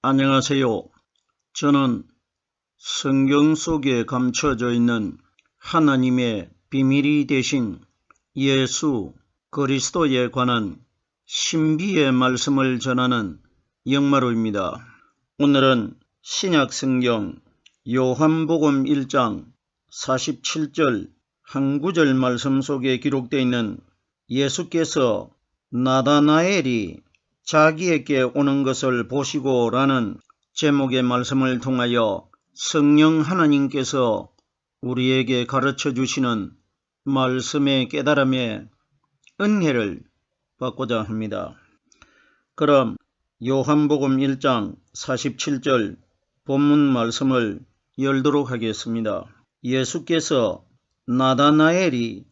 안녕하세요. 저는 성경 속에 감춰져 있는 하나님의 비밀이 되신 예수 그리스도에 관한 신비의 말씀을 전하는 영마루입니다. 오늘은 신약 성경 요한복음 1장 47절 한 구절 말씀 속에 기록되어 있는 예수께서 나다나엘이 자기에게 오는 것을 보시고 라는 제목의 말씀을 통하여 성령 하나님께서 우리에게 가르쳐 주시는 말씀의 깨달음의 은혜를 받고자 합니다. 그럼 요한복음 1장 47절 본문 말씀을 열도록 하겠습니다. 예수께서 나다나엘이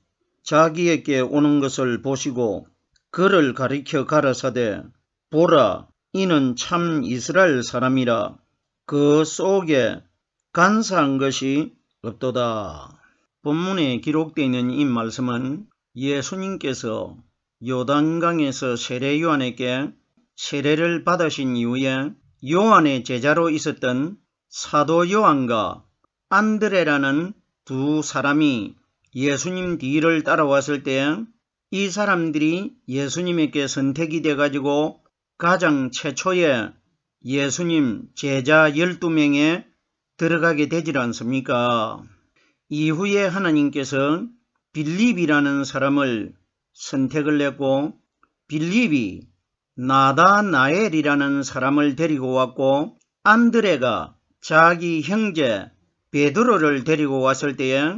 자기에게 오는 것을 보시고 그를 가리켜 가라사대 보라, 이는 참 이스라엘 사람이라 그 속에 간사한 것이 없도다. 본문에 기록되어 있는 이 말씀은 예수님께서 요단강에서 세례 요한에게 세례를 받으신 이후에 요한의 제자로 있었던 사도 요한과 안드레라는 두 사람이 예수님 뒤를 따라왔을 때 이 사람들이 예수님에게 선택이 돼가지고 가장 최초에 예수님 제자 12명에 들어가게 되질 않습니까? 이후에 하나님께서 빌립이라는 사람을 선택을 했고 빌립이 나다나엘이라는 사람을 데리고 왔고 안드레가 자기 형제 베드로를 데리고 왔을 때에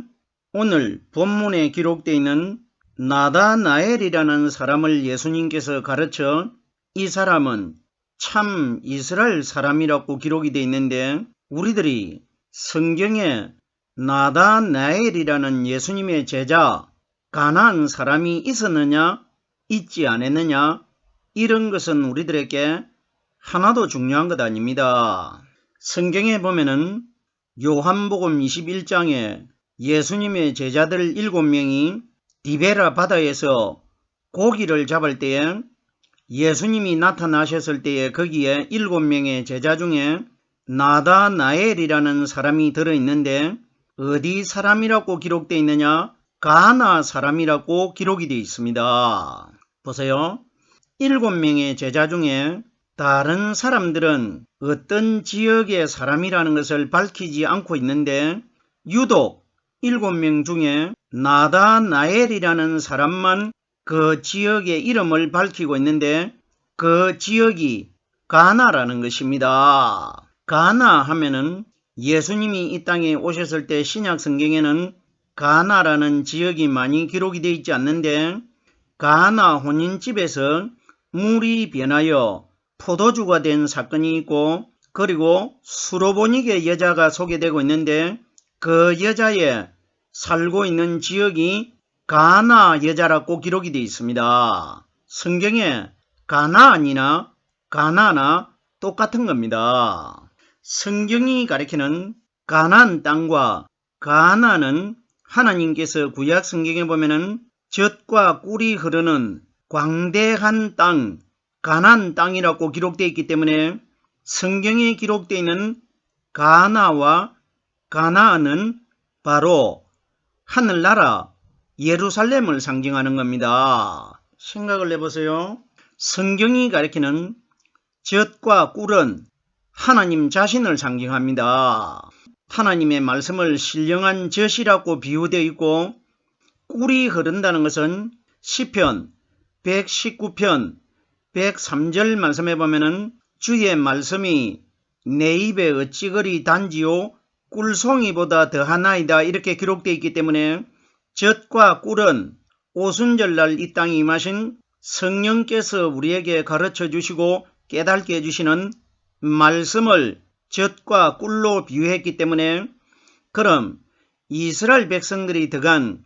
오늘 본문에 기록되어 있는 나다나엘이라는 사람을 예수님께서 가르쳐 이 사람은 참 이스라엘 사람이라고 기록이 되어 있는데 우리들이 성경에 나다나엘이라는 예수님의 제자 가나안 사람이 있었느냐 있지 않았느냐 이런 것은 우리들에게 하나도 중요한 것 아닙니다. 성경에 보면은 요한복음 21장에 예수님의 제자들 7명이 디베라 바다에서 고기를 잡을 때에 예수님이 나타나셨을 때에 거기에 7명의 제자 중에 나다나엘이라는 사람이 들어있는데 어디 사람이라고 기록되어 있느냐? 가나 사람이라고 기록이 되어 있습니다. 보세요. 7명의 제자 중에 다른 사람들은 어떤 지역의 사람이라는 것을 밝히지 않고 있는데 유독 7명 중에 나다나엘이라는 사람만 그 지역의 이름을 밝히고 있는데 그 지역이 가나라는 것입니다. 가나 하면은 예수님이 이 땅에 오셨을 때 신약 성경에는 가나라는 지역이 많이 기록이 되어 있지 않는데 가나 혼인집에서 물이 변하여 포도주가 된 사건이 있고 그리고 수로보닉의 여자가 소개되고 있는데 그 여자의 살고 있는 지역이 가나 여자라고 기록이 되어 있습니다. 성경에 가나안이나 가나나 똑같은 겁니다. 성경이 가리키는 가나안 땅과 가나는 하나님께서 구약 성경에 보면은 젖과 꿀이 흐르는 광대한 땅, 가나안 땅이라고 기록되어 있기 때문에 성경에 기록되어 있는 가나와 가나안은 바로 하늘나라 예루살렘을 상징하는 겁니다. 생각을 해보세요. 성경이 가리키는 젖과 꿀은 하나님 자신을 상징합니다. 하나님의 말씀을 신령한 젖이라고 비유되어 있고 꿀이 흐른다는 것은 시편 119편 103절 말씀에 보면은 주의 말씀이 내 입에 어찌 그리 단지요 꿀송이보다 더하나이다 이렇게 기록되어 있기 때문에 젖과 꿀은 오순절날 이 땅에 임하신 성령께서 우리에게 가르쳐 주시고 깨닫게 해주시는 말씀을 젖과 꿀로 비유했기 때문에 그럼 이스라엘 백성들이 들어간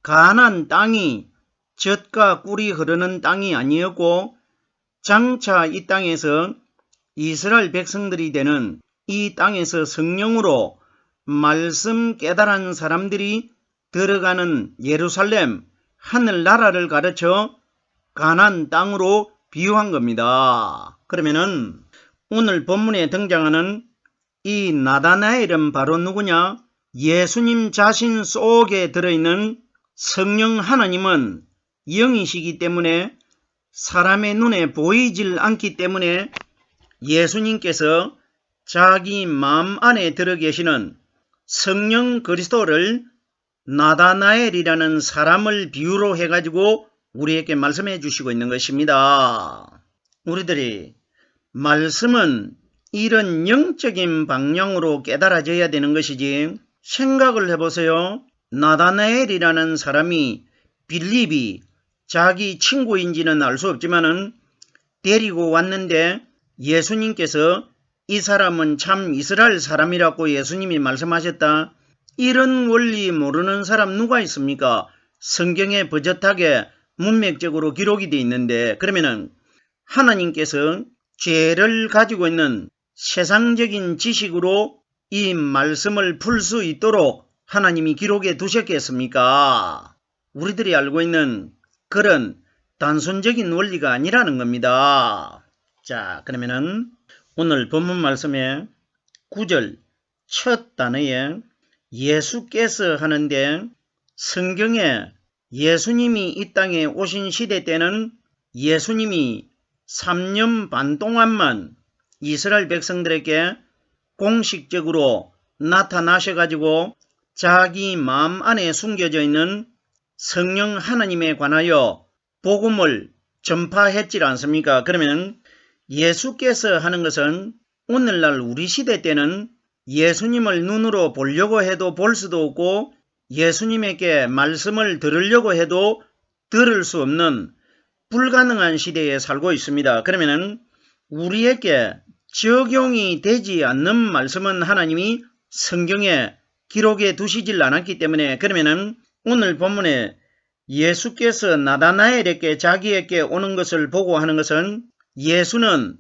가나안 땅이 젖과 꿀이 흐르는 땅이 아니었고 장차 이 땅에서 이스라엘 백성들이 되는 이 땅에서 성령으로 말씀 깨달은 사람들이 들어가는 예루살렘 하늘나라를 가르쳐 가나안 땅으로 비유한 겁니다. 그러면은 오늘 본문에 등장하는 이 나다나엘은 바로 누구냐? 예수님 자신 속에 들어있는 성령 하나님은 영이시기 때문에 사람의 눈에 보이질 않기 때문에 예수님께서 자기 마음 안에 들어 계시는 성령 그리스도를 나다나엘이라는 사람을 비유로 해가지고 우리에게 말씀해 주시고 있는 것입니다. 우리들이 말씀은 이런 영적인 방향으로 깨달아져야 되는 것이지, 생각을 해보세요. 나다나엘이라는 사람이 빌립이 자기 친구인지는 알 수 없지만은 데리고 왔는데 예수님께서 이 사람은 참 이스라엘 사람이라고 예수님이 말씀하셨다. 이런 원리 모르는 사람 누가 있습니까? 성경에 버젓하게 문맥적으로 기록이 되어 있는데, 그러면은 하나님께서 죄를 가지고 있는 세상적인 지식으로 이 말씀을 풀 수 있도록 하나님이 기록해 두셨겠습니까? 우리들이 알고 있는 그런 단순적인 원리가 아니라는 겁니다. 자, 그러면은 오늘 본문 말씀에 9절 첫 단어에 예수께서 하는데, 성경에 예수님이 이 땅에 오신 시대 때는 예수님이 3년 반 동안만 이스라엘 백성들에게 공식적으로 나타나셔가지고 자기 마음 안에 숨겨져 있는 성령 하나님에 관하여 복음을 전파했지 않습니까? 그러면 예수께서 하는 것은 오늘날 우리 시대 때는 예수님을 눈으로 보려고 해도 볼 수도 없고 예수님에게 말씀을 들으려고 해도 들을 수 없는 불가능한 시대에 살고 있습니다. 그러면 우리에게 적용이 되지 않는 말씀은 하나님이 성경에 기록해 두시질 않았기 때문에, 그러면 오늘 본문에 예수께서 나다나엘에게 자기에게 오는 것을 보고 하는 것은 예수는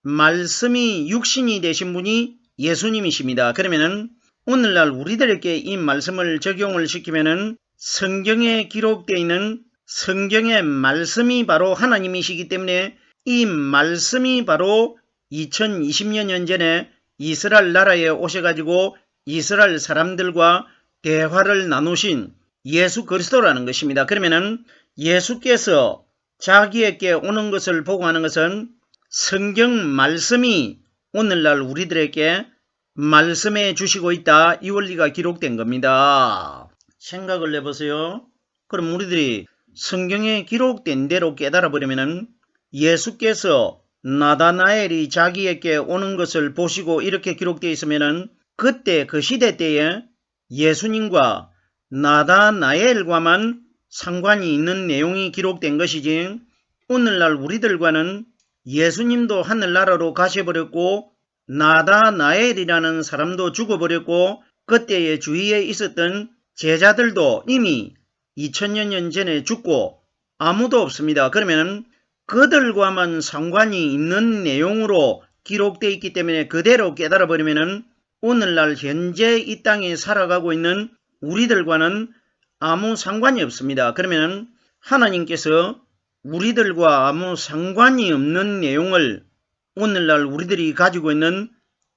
말씀이 육신이 되신 분이 예수님이십니다. 그러면 오늘날 우리들에게 이 말씀을 적용을 시키면은 성경에 기록되어 있는 성경의 말씀이 바로 하나님이시기 때문에 이 말씀이 바로 2020년 전에 이스라엘 나라에 오셔가지고 이스라엘 사람들과 대화를 나누신 예수 그리스도라는 것입니다. 그러면은 예수께서 자기에게 오는 것을 보고 하는 것은 성경 말씀이 오늘날 우리들에게 말씀해 주시고 있다, 이 원리가 기록된 겁니다. 생각을 해보세요. 그럼 우리들이 성경에 기록된 대로 깨달아 버리면은 예수께서 나다나엘이 자기에게 오는 것을 보시고 이렇게 기록되어 있으면은 그때 그 시대 때에 예수님과 나다나엘과만 상관이 있는 내용이 기록된 것이지, 오늘날 우리들과는 예수님도 하늘나라로 가셔버렸고 나다나엘이라는 사람도 죽어버렸고 그때의 주위에 있었던 제자들도 이미 2000년 전에 죽고 아무도 없습니다. 그러면 그들과만 상관이 있는 내용으로 기록되어 있기 때문에 그대로 깨달아버리면 오늘날 현재 이 땅에 살아가고 있는 우리들과는 아무 상관이 없습니다. 그러면 하나님께서 우리들과 아무 상관이 없는 내용을 오늘날 우리들이 가지고 있는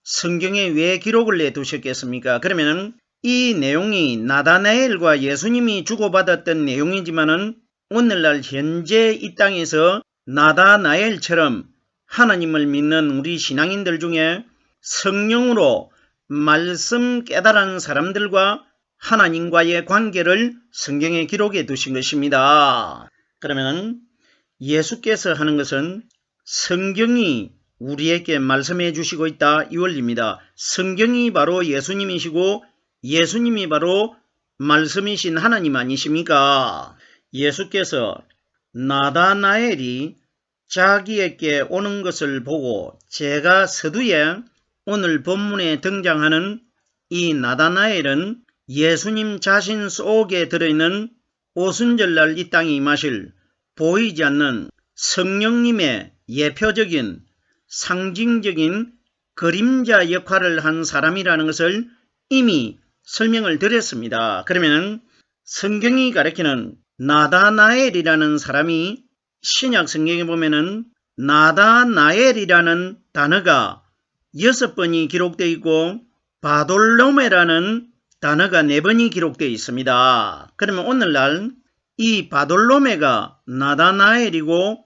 성경에 왜 기록을 내두셨겠습니까? 그러면 이 내용이 나다나엘과 예수님이 주고받았던 내용이지만은 오늘날 현재 이 땅에서 나다나엘처럼 하나님을 믿는 우리 신앙인들 중에 성령으로 말씀 깨달은 사람들과 하나님과의 관계를 성경에 기록해 두신 것입니다. 그러면 예수께서 하는 것은 성경이 우리에게 말씀해 주시고 있다, 이 원리입니다. 성경이 바로 예수님이시고 예수님이 바로 말씀이신 하나님 아니십니까? 예수께서 나다나엘이 자기에게 오는 것을 보고 제가 서두에 오늘 본문에 등장하는 이 나다나엘은 예수님 자신 속에 들어있는 오순절날 이 땅에 임하실 보이지 않는 성령님의 예표적인 상징적인 그림자 역할을 한 사람이라는 것을 이미 설명을 드렸습니다. 그러면 성경이 가리키는 나다나엘이라는 사람이 신약 성경에 보면은 나다나엘이라는 단어가 6번이 기록되어 있고 바돌로메라는 단어가 4번이 기록되어 있습니다. 그러면 오늘날 이 바돌로메가 나다나엘이고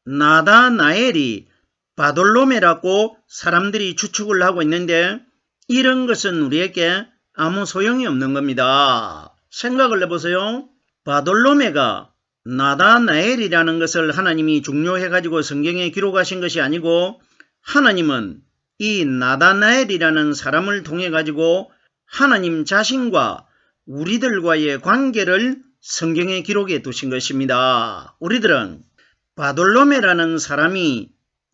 나다나엘이 바돌로메라고 사람들이 추측을 하고 있는데 이런 것은 우리에게 아무 소용이 없는 겁니다. 생각을 해보세요. 바돌로메가 나다나엘이라는 것을 하나님이 중요해가지고 성경에 기록하신 것이 아니고 하나님은 이 나다나엘이라는 사람을 통해 가지고 하나님 자신과 우리들과의 관계를 성경에 기록해 두신 것입니다. 우리들은 바돌로메라는 사람이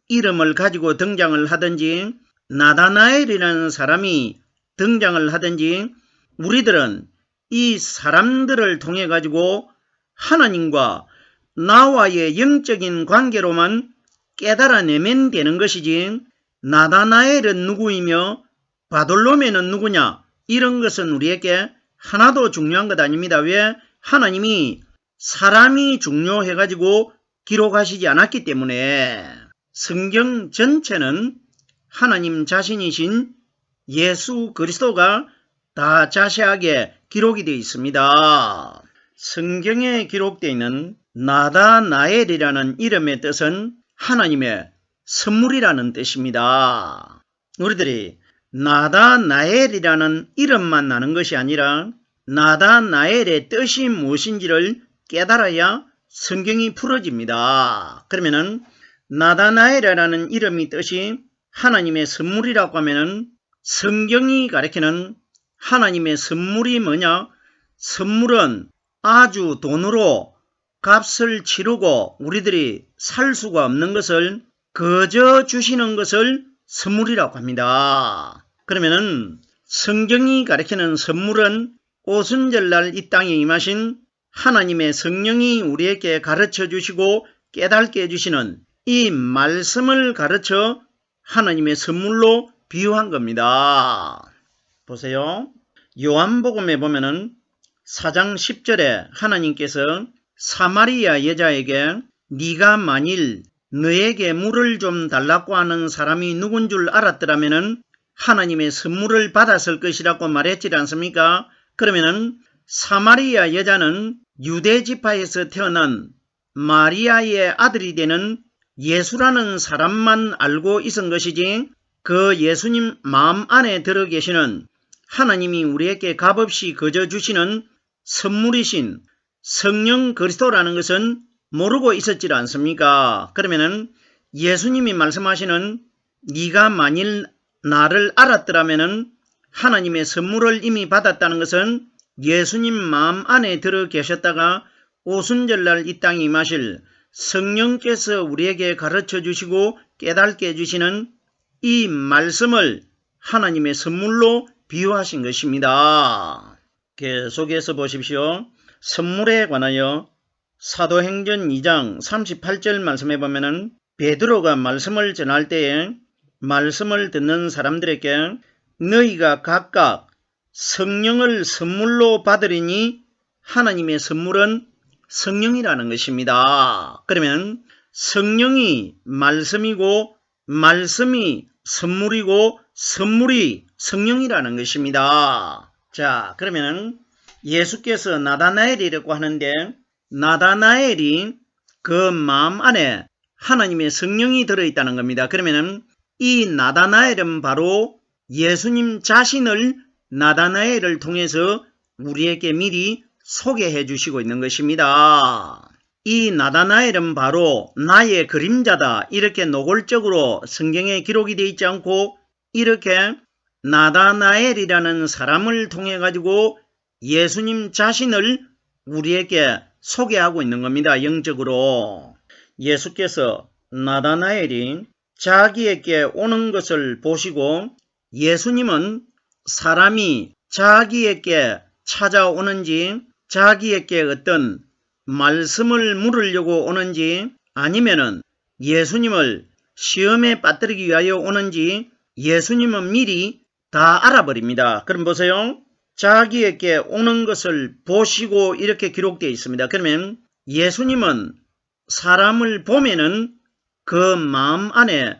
이름을 가지고 등장을 하든지 나다나엘이라는 사람이 등장을 하든지 우리들은 이 사람들을 통해 가지고 하나님과 나와의 영적인 관계로만 깨달아내면 되는 것이지 나다나엘은 누구이며 바돌로메는 누구냐 이런 것은 우리에게 하나도 중요한 것 아닙니다. 왜? 하나님이 사람이 중요해가지고 기록하시지 않았기 때문에 성경 전체는 하나님 자신이신 예수 그리스도가 다 자세하게 기록이 되어 있습니다. 성경에 기록되어 있는 나다나엘이라는 이름의 뜻은 하나님의 선물이라는 뜻입니다. 우리들이 나다나엘이라는 이름만 나는 것이 아니라 나다나엘의 뜻이 무엇인지를 깨달아야 성경이 풀어집니다. 그러면은 나다나엘이라는 이름의 뜻이 하나님의 선물이라고 하면은 성경이 가리키는 하나님의 선물이 뭐냐? 선물은 아주 돈으로 값을 치르고 우리들이 살 수가 없는 것을 거저 주시는 것을 선물이라고 합니다. 그러면은 성경이 가리키는 선물은 오순절날 이 땅에 임하신 하나님의 성령이 우리에게 가르쳐 주시고 깨닫게 해주시는 이 말씀을 가르쳐 하나님의 선물로 비유한 겁니다. 보세요. 요한복음에 보면은 4장 10절에 하나님께서 사마리아 여자에게 네가 만일 너에게 물을 좀 달라고 하는 사람이 누군 줄 알았더라면은 하나님의 선물을 받았을 것이라고 말했지 않습니까? 그러면은 사마리아 여자는 유대 지파에서 태어난 마리아의 아들이 되는 예수라는 사람만 알고 있은 것이지 그 예수님 마음 안에 들어 계시는 하나님이 우리에게 값없이 거저 주시는 선물이신 성령 그리스도라는 것은 모르고 있었지 않습니까? 그러면은 예수님이 말씀하시는 네가 만일 나를 알았더라면은 하나님의 선물을 이미 받았다는 것은 예수님 마음 안에 들어 계셨다가 오순절날 이 땅에 임하실 성령께서 우리에게 가르쳐 주시고 깨닫게 해주시는 이 말씀을 하나님의 선물로 비유하신 것입니다. 계속해서 보십시오. 선물에 관하여 사도행전 2장 38절 말씀해 보면은 베드로가 말씀을 전할 때에 말씀을 듣는 사람들에게 너희가 각각 성령을 선물로 받으리니 하나님의 선물은 성령이라는 것입니다. 그러면 성령이 말씀이고 말씀이 선물이고 선물이 성령이라는 것입니다. 자, 그러면 예수께서 나다나엘이라고 하는데 나다나엘이 그 마음 안에 하나님의 성령이 들어있다는 겁니다. 그러면 이 나다나엘은 바로 예수님 자신을 나다나엘을 통해서 우리에게 미리 소개해 주시고 있는 것입니다. 이 나다나엘은 바로 나의 그림자다 이렇게 노골적으로 성경에 기록이 되어 있지 않고 이렇게 나다나엘이라는 사람을 통해 가지고 예수님 자신을 우리에게 소개하고 있는 겁니다. 영적으로 예수께서 나다나엘이 자기에게 오는 것을 보시고 예수님은 사람이 자기에게 찾아오는지 자기에게 어떤 말씀을 물으려고 오는지 아니면은 예수님을 시험에 빠뜨리기 위하여 오는지 예수님은 미리 다 알아버립니다. 그럼 보세요. 자기에게 오는 것을 보시고 이렇게 기록되어 있습니다. 그러면 예수님은 사람을 보면은 그 마음 안에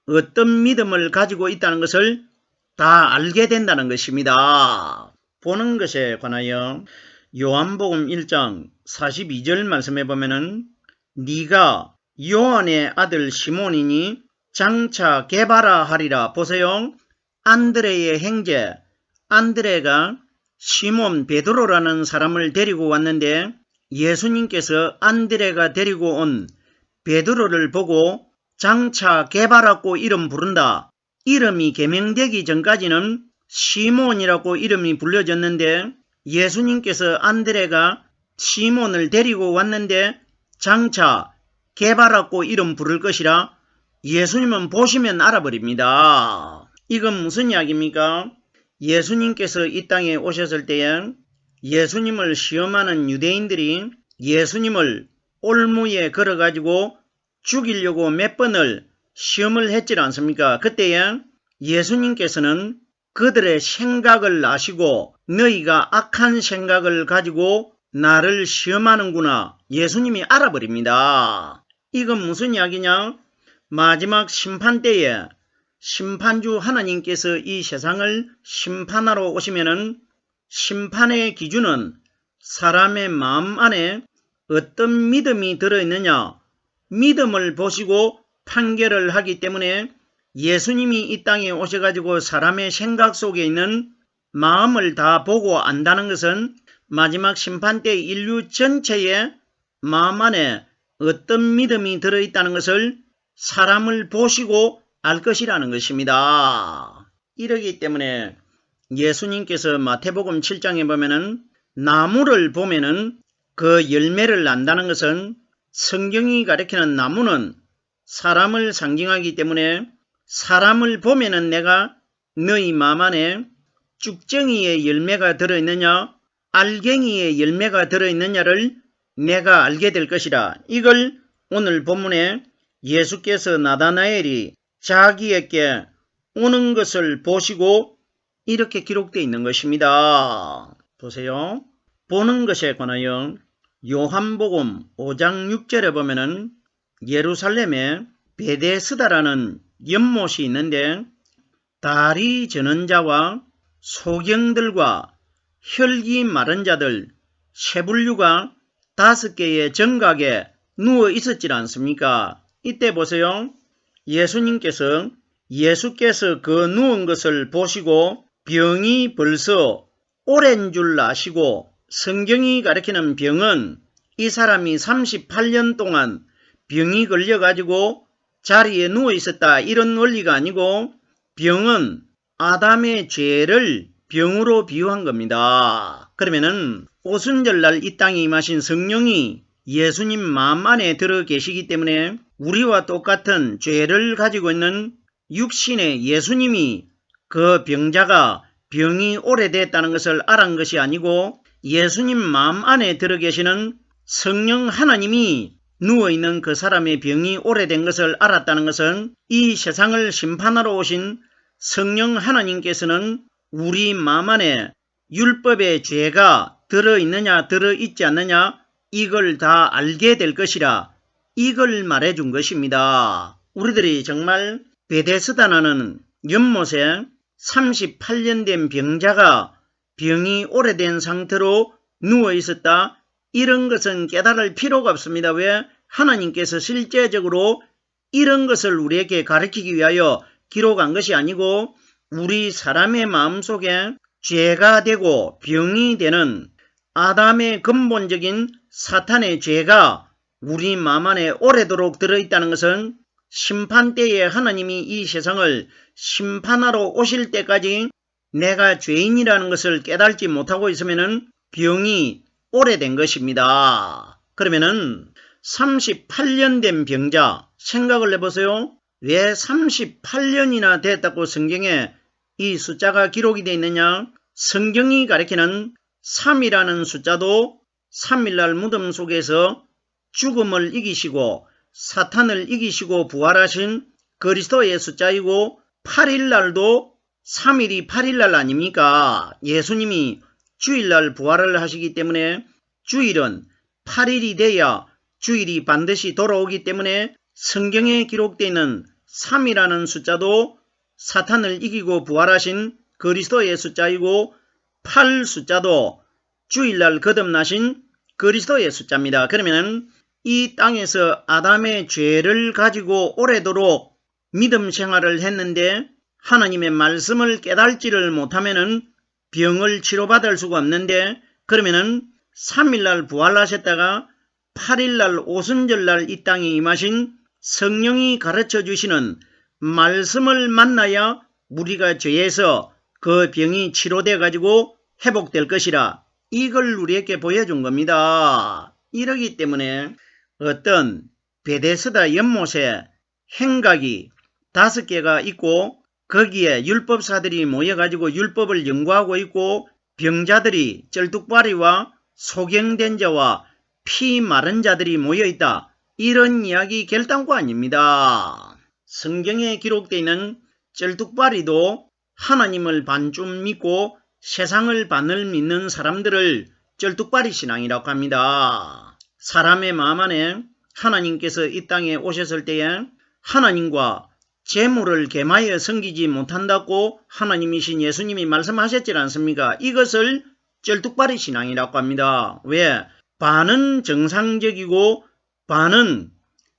어떤 믿음을 가지고 있다는 것을 다 알게 된다는 것입니다. 보는 것에 관하여 요한복음 1장 42절 말씀해 보면은 네가 요한의 아들 시몬이니 장차 게바라 하리라. 보세요. 안드레의 형제 안드레가 시몬 베드로라는 사람을 데리고 왔는데 예수님께서 안드레가 데리고 온 베드로를 보고 장차 게바라고 이름 부른다. 이름이 개명되기 전까지는 시몬이라고 이름이 불려졌는데 예수님께서 안드레가 시몬을 데리고 왔는데 장차 게바라고 이름 부를 것이라 예수님은 보시면 알아버립니다. 이건 무슨 이야기입니까? 예수님께서 이 땅에 오셨을 때에 예수님을 시험하는 유대인들이 예수님을 올무에 걸어가지고 죽이려고 몇 번을 시험을 했지 않습니까? 그때에 예수님께서는 그들의 생각을 아시고 너희가 악한 생각을 가지고 나를 시험하는구나. 예수님이 알아버립니다. 이건 무슨 이야기냐? 마지막 심판 때에 심판주 하나님께서 이 세상을 심판하러 오시면은 심판의 기준은 사람의 마음 안에 어떤 믿음이 들어있느냐 믿음을 보시고 판결을 하기 때문에 예수님이 이 땅에 오셔가지고 사람의 생각 속에 있는 마음을 다 보고 안다는 것은 마지막 심판 때 인류 전체의 마음 안에 어떤 믿음이 들어있다는 것을 사람을 보시고 알 것이라는 것입니다. 이러기 때문에 예수님께서 마태복음 7장에 보면은 나무를 보면은 그 열매를 난다는 것은 성경이 가리키는 나무는 사람을 상징하기 때문에 사람을 보면은 내가 너희 마음 안에 쭉정이의 열매가 들어있느냐 알갱이의 열매가 들어있느냐를 내가 알게 될 것이라. 이걸 오늘 본문에 예수께서 나다나엘이 자기에게 오는 것을 보시고 이렇게 기록되어 있는 것입니다. 보세요. 보는 것에 관하여 요한복음 5장 6절에 보면은 예루살렘에 베데스다라는 연못이 있는데 다리 저는 자와 소경들과 혈기 마른 자들 세 분류가 5개의 정각에 누워 있었지 않습니까? 이때 보세요. 예수께서 그 누운 것을 보시고 병이 벌써 오랜 줄 아시고 성경이 가리키는 병은 이 사람이 38년 동안 병이 걸려가지고 자리에 누워 있었다 이런 원리가 아니고 병은 아담의 죄를 병으로 비유한 겁니다. 그러면은 오순절날 이 땅에 임하신 성령이 예수님 마음 안에 들어 계시기 때문에 우리와 똑같은 죄를 가지고 있는 육신의 예수님이 그 병자가 병이 오래됐다는 것을 알은 것이 아니고 예수님 마음 안에 들어 계시는 성령 하나님이 누워있는 그 사람의 병이 오래된 것을 알았다는 것은 이 세상을 심판하러 오신 성령 하나님께서는 우리 마음 안에 율법의 죄가 들어있느냐 들어있지 않느냐 이걸 다 알게 될 것이라 이걸 말해준 것입니다. 우리들이 정말 베데스다라는 연못에 38년 된 병자가 병이 오래된 상태로 누워있었다. 이런 것은 깨달을 필요가 없습니다. 왜? 하나님께서 실제적으로 이런 것을 우리에게 가르치기 위하여 기록한 것이 아니고 우리 사람의 마음속에 죄가 되고 병이 되는 아담의 근본적인 사탄의 죄가 우리 마음 안에 오래도록 들어있다는 것은 심판 때에 하나님이 이 세상을 심판하러 오실 때까지 내가 죄인이라는 것을 깨달지 못하고 있으면 병이 오래된 것입니다. 그러면은 38년 된 병자 생각을 해보세요. 왜 38년이나 됐다고 성경에 이 숫자가 기록이 되어 있느냐? 성경이 가리키는 3이라는 숫자도 3일날 무덤 속에서 죽음을 이기시고 사탄을 이기시고 부활하신 그리스도의 숫자이고 8일날도 3일이 8일날 아닙니까? 예수님이 주일날 부활을 하시기 때문에 주일은 8일이 돼야 주일이 반드시 돌아오기 때문에 성경에 기록되어 있는 3이라는 숫자도 사탄을 이기고 부활하신 그리스도의 숫자이고 8 숫자도 주일날 거듭나신 그리스도의 숫자입니다. 그러면 이 땅에서 아담의 죄를 가지고 오래도록 믿음 생활을 했는데 하나님의 말씀을 깨달지를 못하면 병을 치료받을 수가 없는데, 그러면 3일날 부활하셨다가 8일날 오순절날 이 땅에 임하신 성령이 가르쳐 주시는 말씀을 만나야 우리가 죄에서 그 병이 치료되어 가지고 회복될 것이라, 이걸 우리에게 보여준 겁니다. 이러기 때문에 어떤 베데스다 연못에 행각이 5개가 있고 거기에 율법사들이 모여가지고 율법을 연구하고 있고 병자들이 쩔뚝발이와 소경된 자와 피 마른 자들이 모여있다, 이런 이야기 결단코 아닙니다. 성경에 기록되어 있는 쩔뚝발이도 하나님을 반쯤 믿고 세상을 반을 믿는 사람들을 쩔뚝발이 신앙이라고 합니다. 사람의 마음 안에 하나님께서 이 땅에 오셨을 때에 하나님과 재물을 겸하여 섬기지 못한다고 하나님이신 예수님이 말씀하셨지 않습니까? 이것을 쩔뚝발이 신앙이라고 합니다. 왜? 반은 정상적이고 반은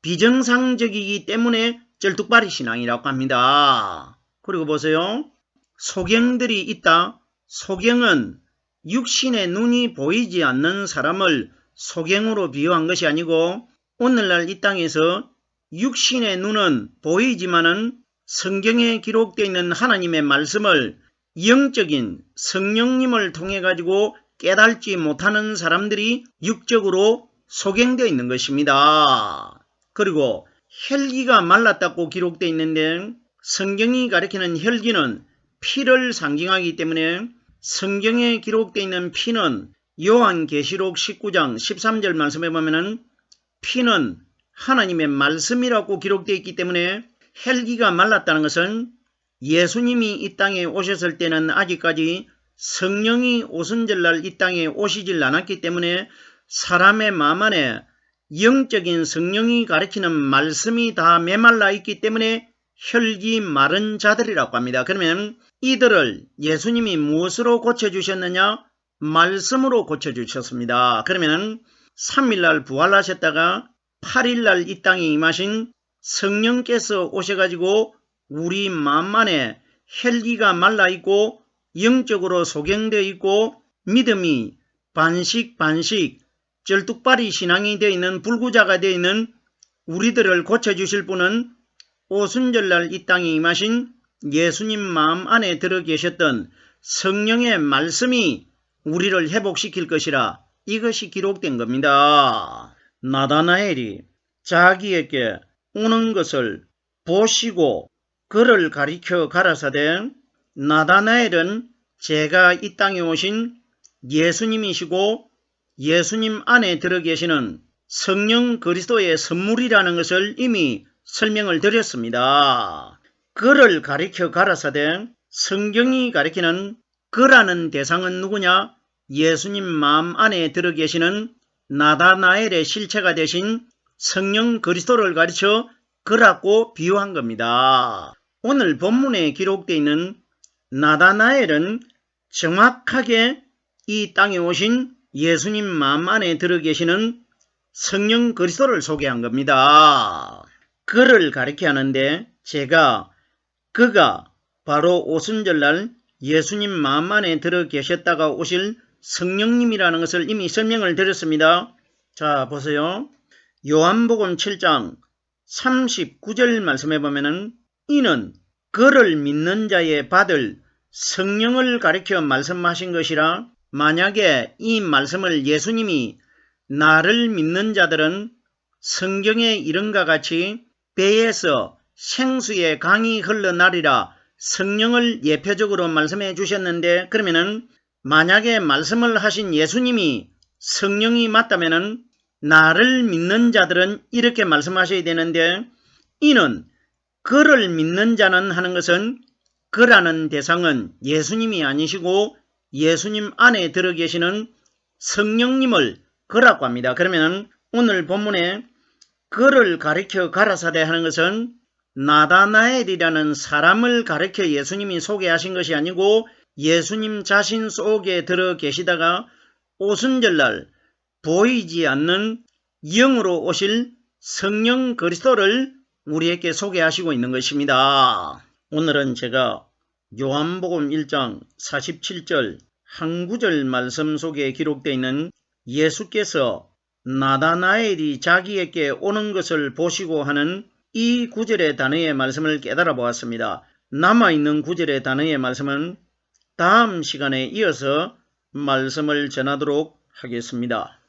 비정상적이기 때문에 쩔뚝발이 신앙이라고 합니다. 그리고 보세요. 소경들이 있다. 소경은 육신의 눈이 보이지 않는 사람을 소경으로 비유한 것이 아니고, 오늘날 이 땅에서 육신의 눈은 보이지만은 성경에 기록되어 있는 하나님의 말씀을 영적인 성령님을 통해 가지고 깨달지 못하는 사람들이 육적으로 소경되어 있는 것입니다. 그리고 혈기가 말랐다고 기록되어 있는데, 성경이 가리키는 혈기는 피를 상징하기 때문에 성경에 기록되어 있는 피는 요한계시록 19장 13절 말씀에 보면은 피는 하나님의 말씀이라고 기록되어 있기 때문에 혈기가 말랐다는 것은 예수님이 이 땅에 오셨을 때는 아직까지 성령이 오순절날 이 땅에 오시질 않았기 때문에 사람의 마음 안에 영적인 성령이 가리키는 말씀이 다 메말라 있기 때문에 혈기 마른 자들이라고 합니다. 그러면 이들을 예수님이 무엇으로 고쳐주셨느냐? 말씀으로 고쳐주셨습니다. 그러면 3일날 부활하셨다가 8일날 이 땅에 임하신 성령께서 오셔가지고 우리 마음 안에 혈기가 말라있고 영적으로 소경되어 있고 믿음이 반씩 쩔뚝발이 신앙이 되어 있는 불구자가 되어 있는 우리들을 고쳐주실 분은 오순절날 이 땅에 임하신 예수님 마음 안에 들어 계셨던 성령의 말씀이 우리를 회복시킬 것이라, 이것이 기록된 겁니다. 나다나엘이 자기에게 오는 것을 보시고 그를 가리켜 가라사대, 나다나엘은 제가 이 땅에 오신 예수님이시고 예수님 안에 들어 계시는 성령 그리스도의 선물이라는 것을 이미 설명을 드렸습니다. 그를 가리켜 가라사대, 성경이 가리키는 그라는 대상은 누구냐? 예수님 마음 안에 들어 계시는 나다나엘의 실체가 되신 성령 그리스도를 가르쳐 그라고 비유한 겁니다. 오늘 본문에 기록되어 있는 나다나엘은 정확하게 이 땅에 오신 예수님 마음 안에 들어 계시는 성령 그리스도를 소개한 겁니다. 그를 가리켜 하는데 그가 바로 오순절날 예수님 마음 안에 들어 계셨다가 오실 성령님이라는 것을 이미 설명을 드렸습니다. 자, 보세요. 요한복음 7장 39절 말씀해 보면은 이는 그를 믿는 자에 받을 성령을 가리켜 말씀하신 것이라, 만약에 이 말씀을 예수님이 나를 믿는 자들은 성경에 이른과 같이 배에서 생수의 강이 흘러나리라 성령을 예표적으로 말씀해 주셨는데, 그러면은 만약에 말씀을 하신 예수님이 성령이 맞다면은 나를 믿는 자들은 이렇게 말씀하셔야 되는데, 이는 그를 믿는 자는 하는 것은 그라는 대상은 예수님이 아니시고 예수님 안에 들어 계시는 성령님을 그라고 합니다. 그러면 오늘 본문에 그를 가리켜 가라사대 하는 것은 나다나엘이라는 사람을 가리켜 예수님이 소개하신 것이 아니고 예수님 자신 속에 들어 계시다가 오순절날 보이지 않는 영으로 오실 성령 그리스도를 우리에게 소개하시고 있는 것입니다. 오늘은 제가 요한복음 1장 47절 한 구절 말씀 속에 기록되어 있는 예수께서 나다나엘이 자기에게 오는 것을 보시고 하는 이 구절의 단어의 말씀을 깨달아 보았습니다. 남아있는 구절의 단어의 말씀은 다음 시간에 이어서 말씀을 전하도록 하겠습니다.